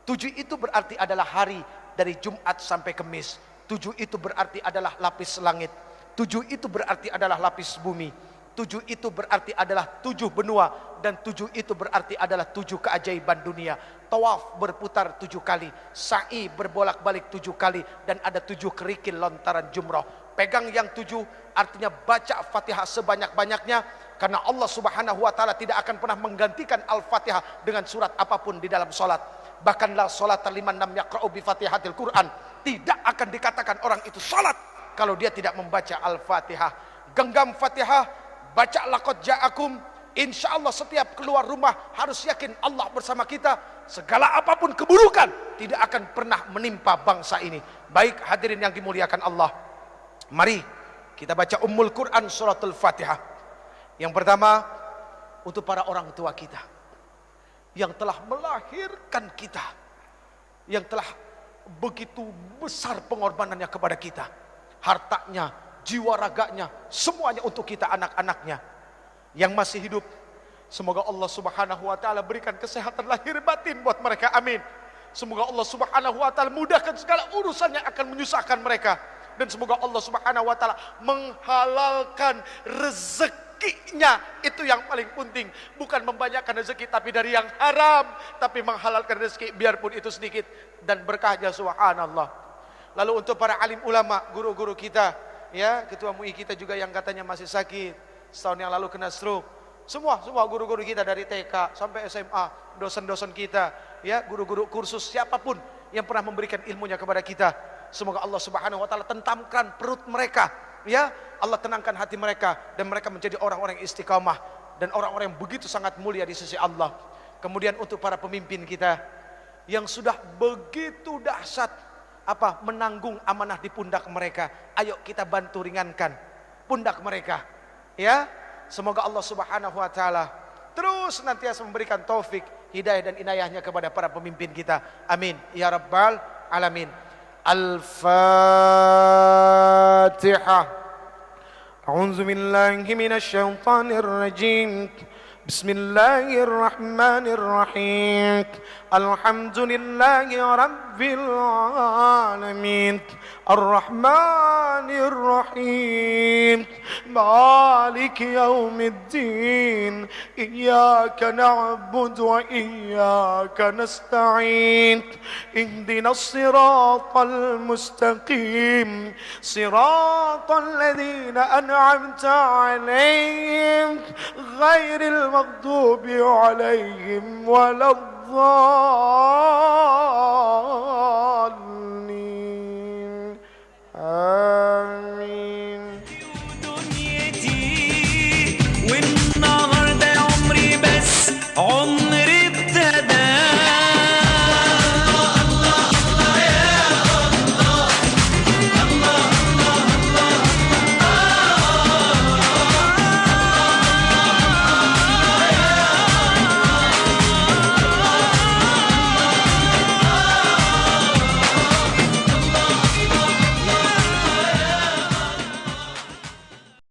7 itu berarti adalah hari dari Jumat sampai Kamis. 7 itu berarti adalah lapis langit. 7 itu berarti adalah lapis bumi. 7 itu berarti adalah 7 benua. Dan 7 itu berarti adalah 7 keajaiban dunia. Tawaf berputar 7 kali, sa'i berbolak-balik 7 kali, dan ada 7 kerikil lontaran jumrah. Pegang yang 7, artinya baca Fatihah sebanyak-banyaknya, karena Allah Subhanahu wa taala tidak akan pernah menggantikan Al-Fatihah dengan surat apapun di dalam salat. Bahkan la salata liman lam yaqra'u bi Fatihatil Quran, tidak akan dikatakan orang itu salat kalau dia tidak membaca Al-Fatihah. Genggam Fatihah, baca laqad ja'akum. Insyaallah setiap keluar rumah harus yakin Allah bersama kita. Segala apapun keburukan tidak akan pernah menimpa bangsa ini. Baik hadirin yang dimuliakan Allah, mari kita baca Ummul Quran suratul Fatihah. Yang pertama, untuk para orang tua kita yang telah melahirkan kita, yang telah begitu besar pengorbanannya kepada kita, hartanya, jiwa raganya, semuanya untuk kita anak-anaknya yang masih hidup. Semoga Allah Subhanahu wa taala berikan kesehatan lahir batin buat mereka, amin. Semoga Allah Subhanahu wa taala mudahkan segala urusan yang akan menyusahkan mereka, dan semoga Allah Subhanahu wa taala menghalalkan rezekinya. Itu yang paling penting, bukan membanyakkan rezeki tapi dari yang haram, tapi menghalalkan rezeki biarpun itu sedikit dan berkahnya, subhanallah. Lalu untuk para alim ulama, guru-guru kita, ya, ketua MUI kita juga yang katanya masih sakit, setahun yang lalu kena stroke. Semua guru-guru kita dari TK sampai SMA, dosen-dosen kita, ya, guru-guru kursus, siapapun yang pernah memberikan ilmunya kepada kita, semoga Allah Subhanahu wa taala tentamkan perut mereka, ya, Allah tenangkan hati mereka, dan mereka menjadi orang-orang yang istiqamah dan orang-orang yang begitu sangat mulia di sisi Allah. Kemudian untuk para pemimpin kita yang sudah begitu dahsyat menanggung amanah di pundak mereka, ayo kita bantu ringankan pundak mereka, ya. Semoga Allah Subhanahu wa taala terus nantiasa memberikan taufik, hidayah dan inayahnya kepada para pemimpin kita, amin ya rabbal alamin. Al-Fatihah. A'udzu billahi minasy syaithanir rajim. Bismillahir rahmanir rahim. Alhamdulillahi rabbil alamin. Ar-Rahmanir Rahim. Maliki yaumiddin. Iyyaka na'budu wa iyyaka nasta'in. Ihdinas siratal mustaqim. Siratal ladzina an'amta 'alaihim ghairil maghdubi 'alaihim waladdallin.